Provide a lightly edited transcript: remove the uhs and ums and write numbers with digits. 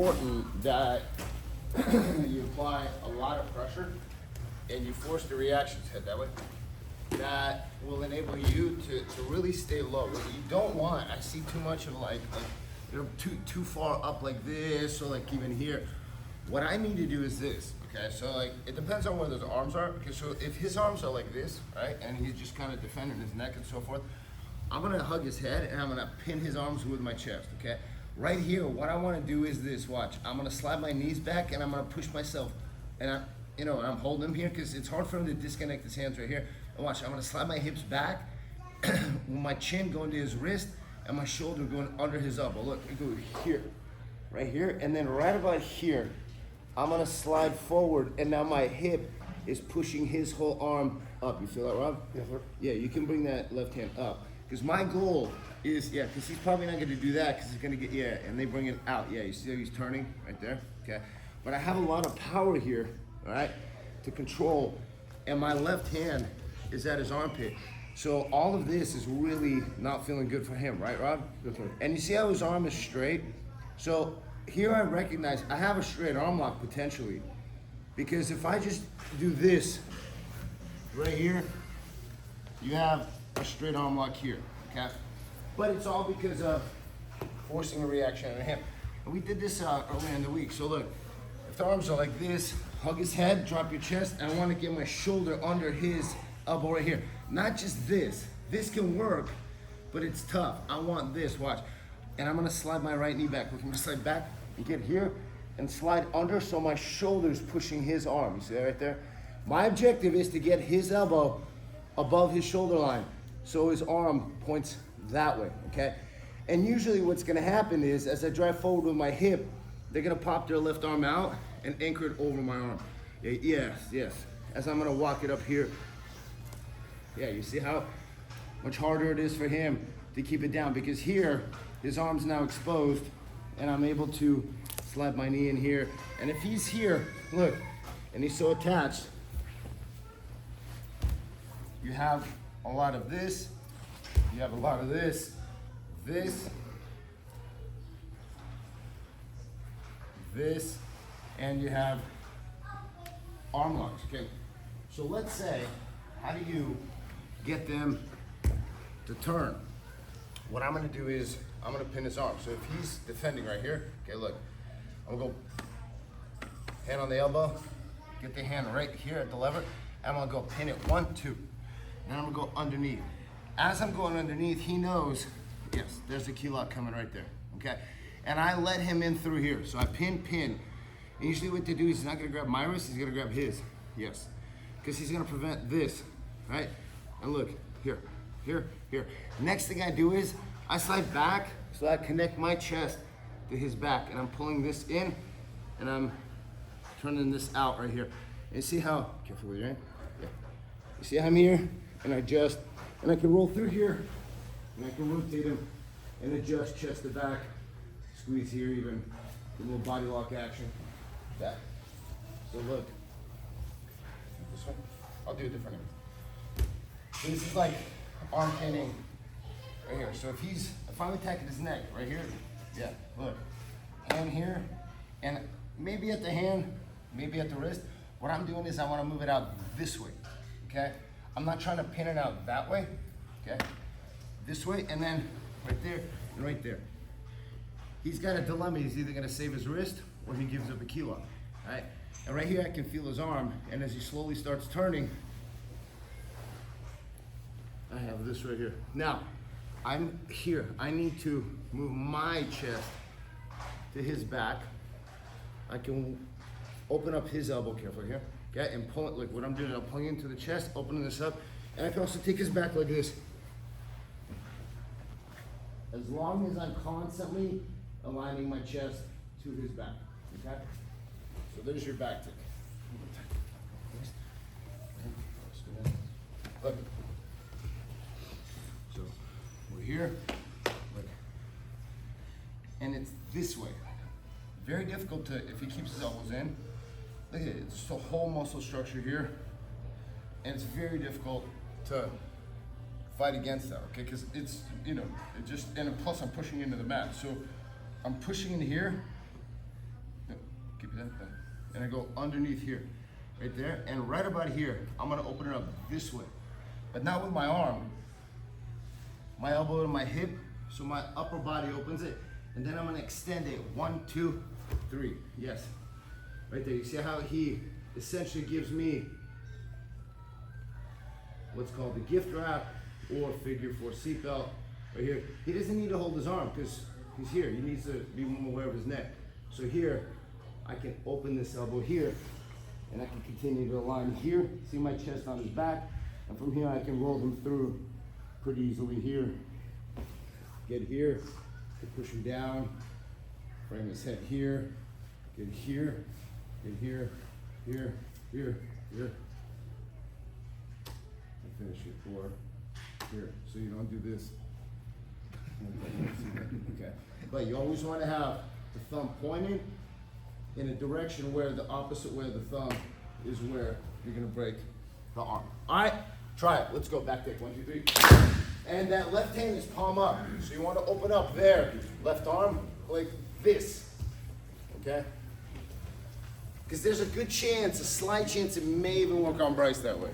Important that you apply a lot of pressure and you force the reactions head that way. That will enable you to really stay low. What you don't want, I see too much of like too far up like this, or like even here. What I need to do is this, okay? So like, it depends on where those arms are. Okay, so if his arms are like this, right, and he's just kind of defending his neck and so forth, I'm gonna hug his head and I'm gonna pin his arms with my chest, okay? Right here, what I wanna do is this, watch. I'm gonna slide my knees back and I'm gonna push myself. And I'm holding him here because it's hard for him to disconnect his hands right here. And watch, I'm gonna slide my hips back with my chin going to his wrist and my shoulder going under his elbow. Look, I go here, right here, and then right about here, I'm gonna slide forward and now my hip is pushing his whole arm up. You feel that, Rob? Yes, sir. Yeah, you can bring that left hand up. Because my goal is, yeah, because he's probably not gonna do that because he's gonna get, yeah, and they bring it out. Yeah, you see how he's turning right there? Okay. But I have a lot of power here, all right, to control, and my left hand is at his armpit. So all of this is really not feeling good for him, right, Rob? Yes, sir. And you see how his arm is straight? So here I recognize I have a straight arm lock potentially, because if I just do this right here, you have a straight arm lock here, okay? But it's all because of forcing a reaction on him. And we did this earlier in the week. So look, if the arms are like this, hug his head, drop your chest, and I want to get my shoulder under his elbow right here. Not just this. This can work, but it's tough. I want this, watch. And I'm gonna slide my right knee back. Look, I'm gonna slide back and get here and slide under so my shoulder's pushing his arm. You see that right there? My objective is to get his elbow above his shoulder line so his arm points that way, okay? And usually what's gonna happen is, as I drive forward with my hip, they're gonna pop their left arm out and anchor it over my arm. Yeah, yes. As I'm gonna walk it up here. Yeah, you see how much harder it is for him to keep it down, because here, his arm's now exposed and I'm able to slide my knee in here. And if he's here, look, and he's so attached, you have a lot of this, you have a lot of this, and you have arm locks, okay? So let's say, how do you get them to turn? What I'm gonna do is, I'm gonna pin his arm. So if he's defending right here, okay, look, I'm gonna go hand on the elbow, get the hand right here at the lever, I'm gonna go pin it 1, 2. And I'm gonna go underneath. As I'm going underneath, he knows, yes, there's a key lock coming right there, okay? And I let him in through here. So I pin. And usually what they do is he's not gonna grab my wrist, he's gonna grab his, yes. Because he's gonna prevent this, right? And look, here. Next thing I do is, I slide back so I connect my chest to his back. And I'm pulling this in, and I'm turning this out right here. And you see how, careful with your hand, yeah. You see how I'm here? And I just, and I can roll through here, and I can rotate him, and adjust chest to back, squeeze here even, a little body lock action, that. So look, this one, I'll do a different one. So this is like arm pinning right here. So if I'm attacking his neck right here, yeah, look, hand here, and maybe at the hand, maybe at the wrist, what I'm doing is I want to move it out this way, okay? I'm not trying to pin it out that way, okay? This way, and then right there, and right there. He's got a dilemma. He's either gonna save his wrist or he gives up a key lock, all right? And right here, I can feel his arm, and as he slowly starts turning, I have this right here. Now, I'm here. I need to move my chest to his back. I can open up his elbow carefully here, okay? And pull it, like what I'm doing, I'm pulling into the chest, opening this up, and I can also take his back like this. As long as I'm constantly aligning my chest to his back, okay? So there's your back tick. Look. So we're here, look. And it's this way. Very difficult to, if he keeps his elbows in, look at it, it's just a whole muscle structure here. And it's very difficult to fight against that, okay? Because it's, it just, and plus I'm pushing into the mat. So I'm pushing in here, and I go underneath here, right there, and right about here, I'm gonna open it up this way, but not with my arm, my elbow to my hip, so my upper body opens it, and then I'm gonna extend it, 1, 2, 3, yes, right there. You see how he essentially gives me what's called the gift wrap or figure 4 seatbelt right here. He doesn't need to hold his arm because he's here. He needs to be more aware of his neck. So here, I can open this elbow here and I can continue to align here. See my chest on his back. And from here, I can roll him through pretty easily here. Get here, to push him down, frame his head here, get here, here, here, here. Finish it 4 here, so you don't do this. Okay, but you always want to have the thumb pointed in a direction where the opposite way of the thumb is where you're gonna break the arm. All right, try it. Let's go back take 1, 2, 3. And that left hand is palm up, so you want to open up there, left arm like this. Okay, because there's a good chance, a slight chance, it may even work on Bryce that way.